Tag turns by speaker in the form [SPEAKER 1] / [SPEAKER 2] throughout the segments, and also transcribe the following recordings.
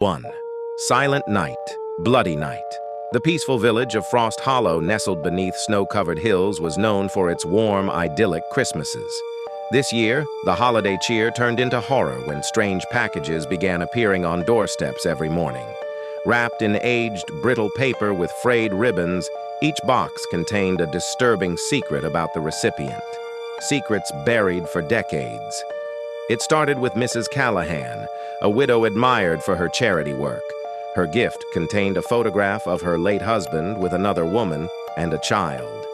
[SPEAKER 1] 1. Silent Night, Bloody Night. The peaceful village of Frost Hollow, nestled beneath snow-covered hills, was known for its warm, idyllic Christmases. This year, the holiday cheer turned into horror when strange packages began appearing on doorsteps every morning. Wrapped in aged, brittle paper with frayed ribbons, each box contained a disturbing secret about the recipient. Secrets buried for decades. It started with Mrs. Callahan, a widow admired for her charity work. Her gift contained a photograph of her late husband with another woman and a child.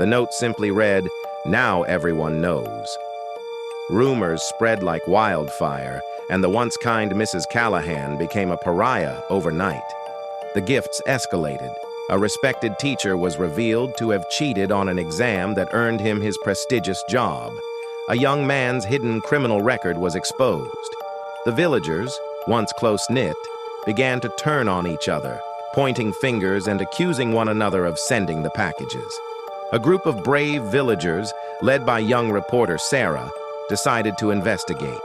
[SPEAKER 1] The note simply read, "Now everyone knows." Rumors spread like wildfire, and the once kind Mrs. Callahan became a pariah overnight. The gifts escalated. A respected teacher was revealed to have cheated on an exam that earned him his prestigious job. A young man's hidden criminal record was exposed. The villagers, once close-knit, began to turn on each other, pointing fingers and accusing one another of sending the packages. A group of brave villagers, led by young reporter Sarah, decided to investigate.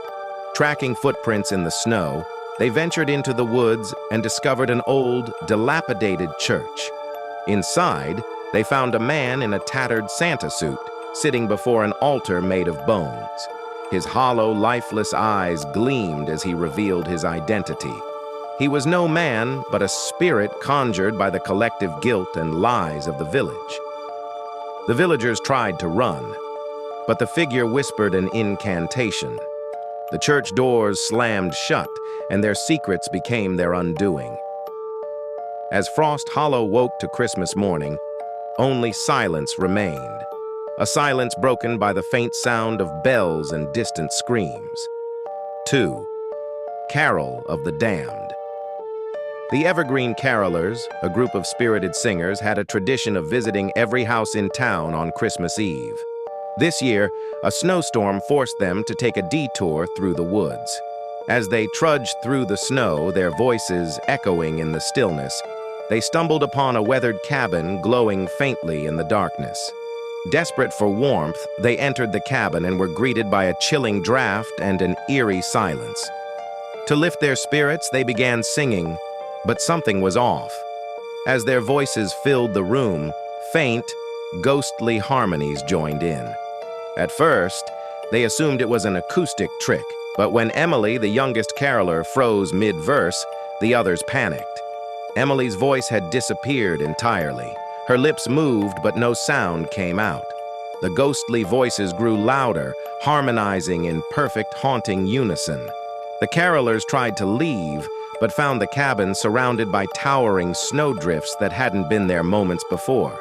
[SPEAKER 1] Tracking footprints in the snow, they ventured into the woods and discovered an old, dilapidated church. Inside, they found a man in a tattered Santa suit, sitting before an altar made of bones. His hollow, lifeless eyes gleamed as he revealed his identity. He was no man, but a spirit conjured by the collective guilt and lies of the village. The villagers tried to run, but the figure whispered an incantation. The church doors slammed shut, and their secrets became their undoing. As Frost Hollow woke to Christmas morning, only silence remained. A silence broken by the faint sound of bells and distant screams. 2. Carol of the Damned. The Evergreen Carolers, a group of spirited singers, had a tradition of visiting every house in town on Christmas Eve. This year, a snowstorm forced them to take a detour through the woods. As they trudged through the snow, their voices echoing in the stillness, they stumbled upon a weathered cabin glowing faintly in the darkness. Desperate for warmth, they entered the cabin and were greeted by a chilling draft and an eerie silence. To lift their spirits, they began singing, but something was off. As their voices filled the room, faint, ghostly harmonies joined in. At first, they assumed it was an acoustic trick, but when Emily, the youngest caroler, froze mid-verse, the others panicked. Emily's voice had disappeared entirely. Her lips moved, but no sound came out. The ghostly voices grew louder, harmonizing in perfect, haunting unison. The carolers tried to leave, but found the cabin surrounded by towering snowdrifts that hadn't been there moments before.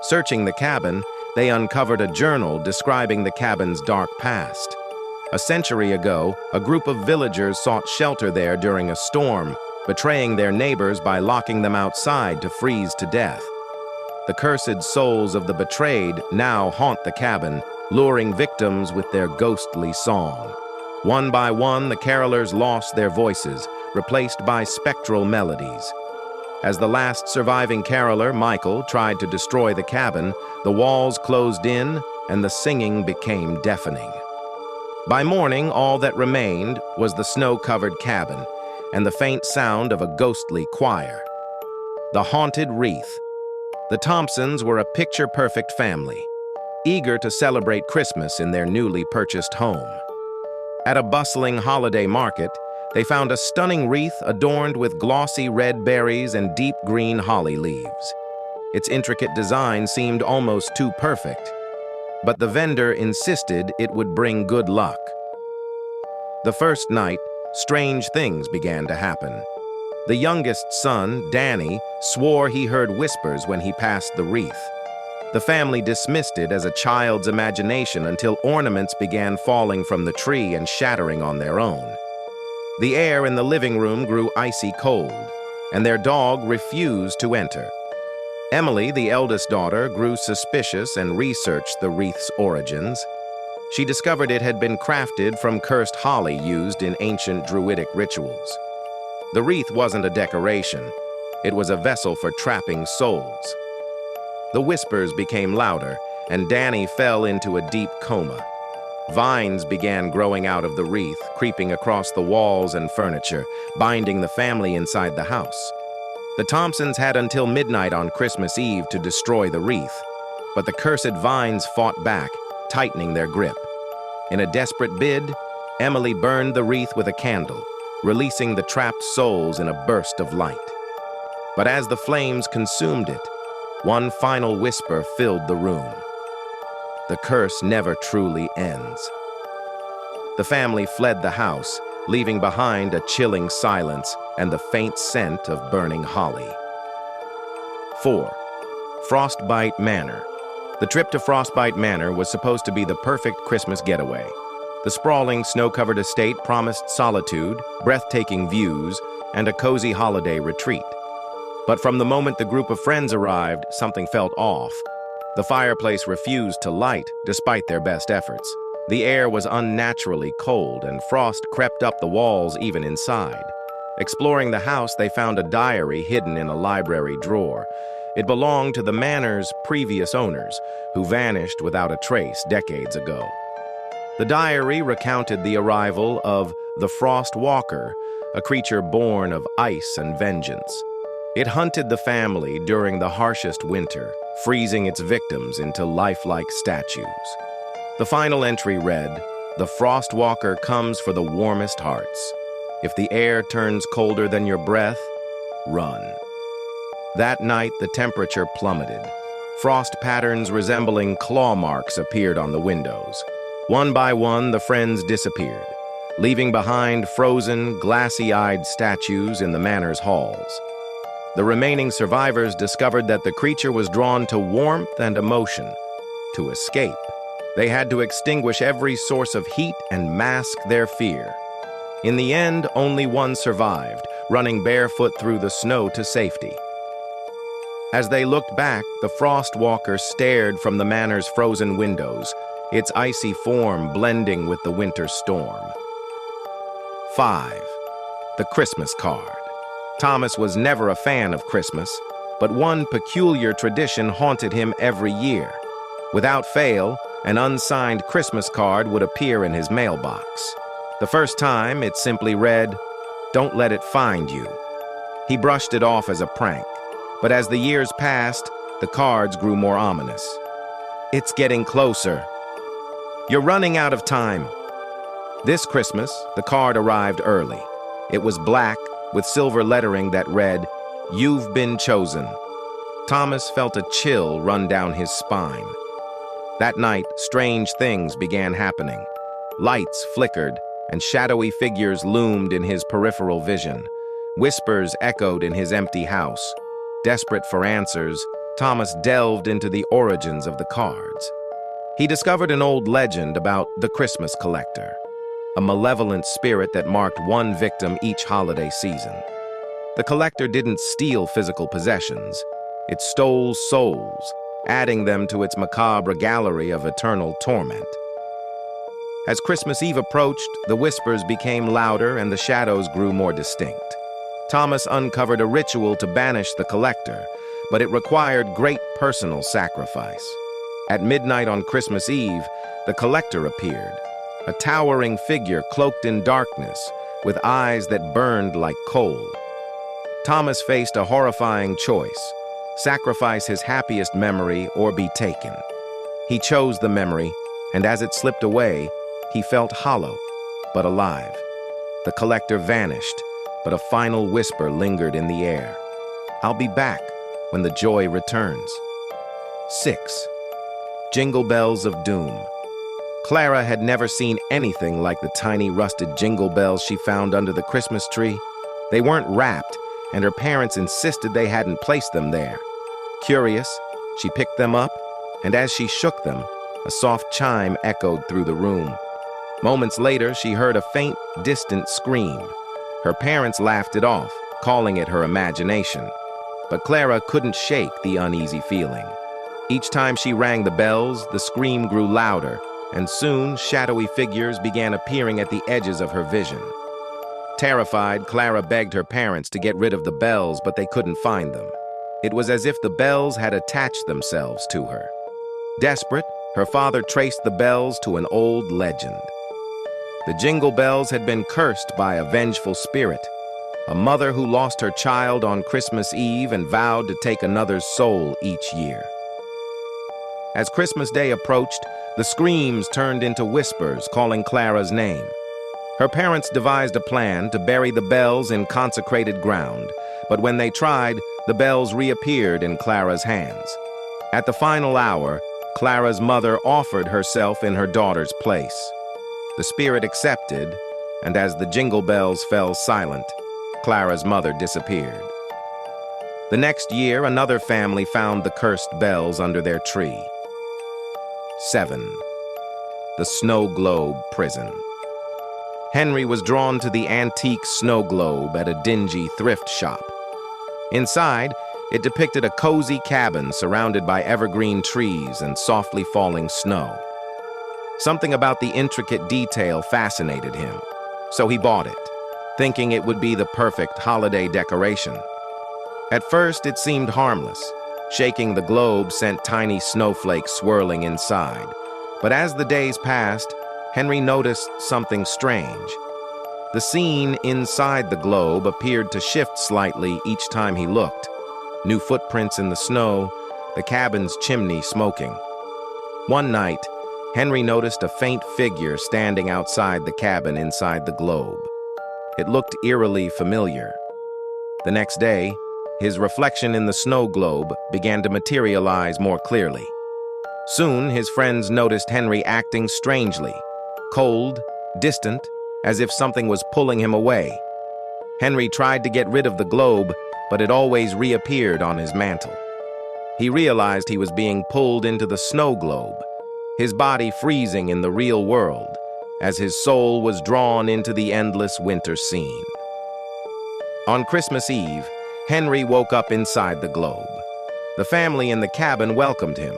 [SPEAKER 1] Searching the cabin, they uncovered a journal describing the cabin's dark past. A century ago, a group of villagers sought shelter there during a storm, betraying their neighbors by locking them outside to freeze to death. The cursed souls of the betrayed now haunt the cabin, luring victims with their ghostly song. One by one, the carolers lost their voices, replaced by spectral melodies. As the last surviving caroler, Michael, tried to destroy the cabin, the walls closed in and the singing became deafening. By morning, all that remained was the snow-covered cabin and the faint sound of a ghostly choir. The haunted wreath. The Thompsons were a picture-perfect family, eager to celebrate Christmas in their newly purchased home. At a bustling holiday market, they found a stunning wreath adorned with glossy red berries and deep green holly leaves. Its intricate design seemed almost too perfect, but the vendor insisted it would bring good luck. The first night, strange things began to happen. The youngest son, Danny, swore he heard whispers when he passed the wreath. The family dismissed it as a child's imagination until ornaments began falling from the tree and shattering on their own. The air in the living room grew icy cold, and their dog refused to enter. Emily, the eldest daughter, grew suspicious and researched the wreath's origins. She discovered it had been crafted from cursed holly used in ancient druidic rituals. The wreath wasn't a decoration. It was a vessel for trapping souls. The whispers became louder, and Danny fell into a deep coma. Vines began growing out of the wreath, creeping across the walls and furniture, binding the family inside the house. The Thompsons had until midnight on Christmas Eve to destroy the wreath, but the cursed vines fought back, tightening their grip. In a desperate bid, Emily burned the wreath with a candle, releasing the trapped souls in a burst of light. But as the flames consumed it, one final whisper filled the room. The curse never truly ends. The family fled the house, leaving behind a chilling silence and the faint scent of burning holly. 4. Frostbite Manor. The trip to Frostbite Manor was supposed to be the perfect Christmas getaway. The sprawling, snow-covered estate promised solitude, breathtaking views, and a cozy holiday retreat. But from the moment the group of friends arrived, something felt off. The fireplace refused to light, despite their best efforts. The air was unnaturally cold, and frost crept up the walls even inside. Exploring the house, they found a diary hidden in a library drawer. It belonged to the manor's previous owners, who vanished without a trace decades ago. The diary recounted the arrival of the Frost Walker, a creature born of ice and vengeance. It hunted the family during the harshest winter, freezing its victims into lifelike statues. The final entry read, "The Frost Walker comes for the warmest hearts. If the air turns colder than your breath, run." That night, the temperature plummeted. Frost patterns resembling claw marks appeared on the windows. One by one, the friends disappeared, leaving behind frozen, glassy-eyed statues in the manor's halls. The remaining survivors discovered that the creature was drawn to warmth and emotion. To escape, they had to extinguish every source of heat and mask their fear. In the end, only one survived, running barefoot through the snow to safety. As they looked back, the Frost Walker stared from the manor's frozen windows, its icy form blending with the winter storm. 5. The Christmas Card. Thomas was never a fan of Christmas, but one peculiar tradition haunted him every year. Without fail, an unsigned Christmas card would appear in his mailbox. The first time, it simply read, "Don't let it find you." He brushed it off as a prank, but as the years passed, the cards grew more ominous. "It's getting closer. You're running out of time." This Christmas, the card arrived early. It was black, with silver lettering that read, "You've been chosen." Thomas felt a chill run down his spine. That night, strange things began happening. Lights flickered, and shadowy figures loomed in his peripheral vision. Whispers echoed in his empty house. Desperate for answers, Thomas delved into the origins of the cards. He discovered an old legend about the Christmas collector, a malevolent spirit that marked one victim each holiday season. The collector didn't steal physical possessions. It stole souls, adding them to its macabre gallery of eternal torment. As Christmas Eve approached, the whispers became louder and the shadows grew more distinct. Thomas uncovered a ritual to banish the collector, but it required great personal sacrifice. At midnight on Christmas Eve, the collector appeared, a towering figure cloaked in darkness, with eyes that burned like coal. Thomas faced a horrifying choice: sacrifice his happiest memory or be taken. He chose the memory, and as it slipped away, he felt hollow, but alive. The collector vanished, but a final whisper lingered in the air. "I'll be back when the joy returns." 6. Jingle Bells of Doom. Clara had never seen anything like the tiny rusted jingle bells she found under the Christmas tree. They weren't wrapped, and her parents insisted they hadn't placed them there. Curious, she picked them up, and as she shook them, a soft chime echoed through the room. Moments later, she heard a faint, distant scream. Her parents laughed it off, calling it her imagination. But Clara couldn't shake the uneasy feeling. Each time she rang the bells, the scream grew louder, and soon shadowy figures began appearing at the edges of her vision. Terrified, Clara begged her parents to get rid of the bells, but they couldn't find them. It was as if the bells had attached themselves to her. Desperate, Her father traced the bells to an old legend. The jingle bells had been cursed by a vengeful spirit, a mother who lost her child on Christmas Eve and vowed to take another's soul each year. As Christmas Day approached, the screams turned into whispers calling Clara's name. Her parents devised a plan to bury the bells in consecrated ground, but when they tried, the bells reappeared in Clara's hands. At the final hour, Clara's mother offered herself in her daughter's place. The spirit accepted, and as the jingle bells fell silent, Clara's mother disappeared. The next year, another family found the cursed bells under their tree. 7. The Snow Globe Prison. Henry was drawn to the antique snow globe at a dingy thrift shop. Inside, it depicted a cozy cabin surrounded by evergreen trees and softly falling snow. Something about the intricate detail fascinated him, so he bought it, thinking it would be the perfect holiday decoration. At first, it seemed harmless. Shaking the globe sent tiny snowflakes swirling inside. But as the days passed, Henry noticed something strange. The scene inside the globe appeared to shift slightly each time he looked. New footprints in the snow, the cabin's chimney smoking. One night, Henry noticed a faint figure standing outside the cabin inside the globe. It looked eerily familiar. The next day, his reflection in the snow globe began to materialize more clearly. Soon, his friends noticed Henry acting strangely, cold, distant, as if something was pulling him away. Henry tried to get rid of the globe, but it always reappeared on his mantle. He realized he was being pulled into the snow globe, his body freezing in the real world, as his soul was drawn into the endless winter scene. On Christmas Eve, Henry woke up inside the globe. The family in the cabin welcomed him,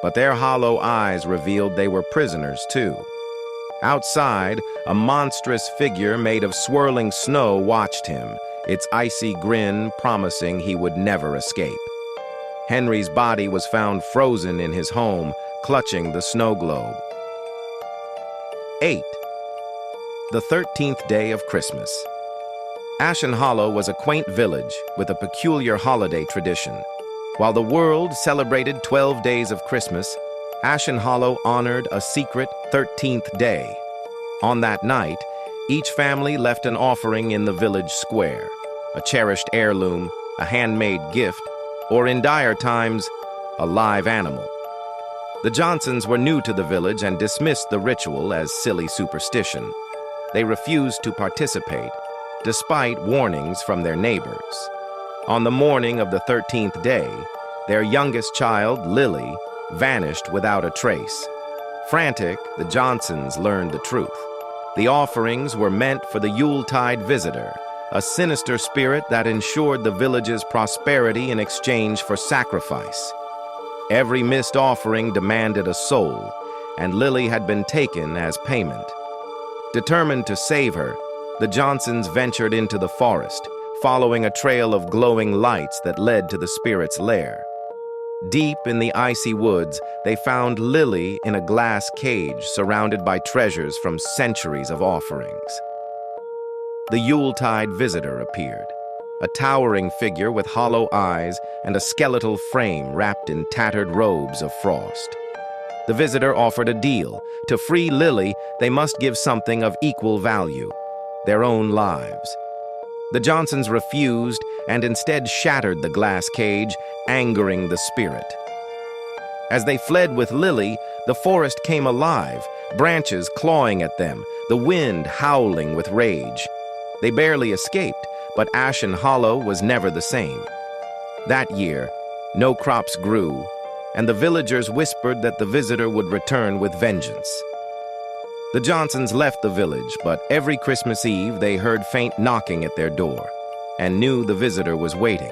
[SPEAKER 1] but their hollow eyes revealed they were prisoners too. Outside, a monstrous figure made of swirling snow watched him, its icy grin promising he would never escape. Henry's body was found frozen in his home, clutching the snow globe. 8. The 13th day of Christmas. Ashen Hollow was a quaint village with a peculiar holiday tradition. While the world celebrated 12 days of Christmas, Ashen Hollow honored a secret 13th day. On that night, each family left an offering in the village square, a cherished heirloom, a handmade gift, or in dire times, a live animal. The Johnsons were new to the village and dismissed the ritual as silly superstition. They refused to participate, despite warnings from their neighbors. On the morning of the 13th day, their youngest child, Lily, vanished without a trace. Frantic, the Johnsons learned the truth. The offerings were meant for the Yuletide visitor, a sinister spirit that ensured the village's prosperity in exchange for sacrifice. Every missed offering demanded a soul, and Lily had been taken as payment. Determined to save her, the Johnsons ventured into the forest, following a trail of glowing lights that led to the spirit's lair. Deep in the icy woods, they found Lily in a glass cage surrounded by treasures from centuries of offerings. The Yuletide visitor appeared, a towering figure with hollow eyes and a skeletal frame wrapped in tattered robes of frost. The visitor offered a deal. To free Lily, they must give something of equal value, their own lives. The Johnsons refused and instead shattered the glass cage, angering the spirit. As they fled with Lily, the forest came alive, branches clawing at them, the wind howling with rage. They barely escaped, but Ashen Hollow was never the same. That year, no crops grew, and the villagers whispered that the visitor would return with vengeance. The Johnsons left the village, but every Christmas Eve they heard faint knocking at their door and knew the visitor was waiting.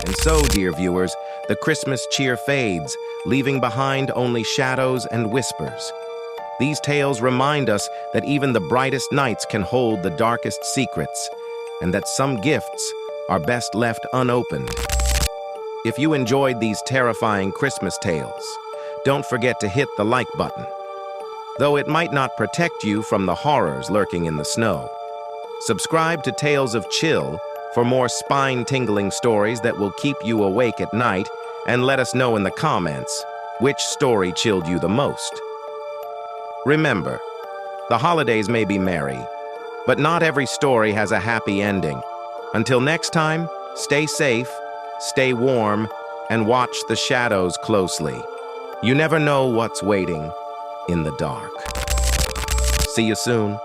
[SPEAKER 1] And so, dear viewers, the Christmas cheer fades, leaving behind only shadows and whispers. These tales remind us that even the brightest nights can hold the darkest secrets, and that some gifts are best left unopened. If you enjoyed these terrifying Christmas tales, don't forget to hit the like button. Though it might not protect you from the horrors lurking in the snow. Subscribe to Tales of Chill for more spine-tingling stories that will keep you awake at night, and let us know in the comments which story chilled you the most. Remember, the holidays may be merry, but not every story has a happy ending. Until next time, stay safe, stay warm, and watch the shadows closely. You never know what's waiting in the dark. See you soon.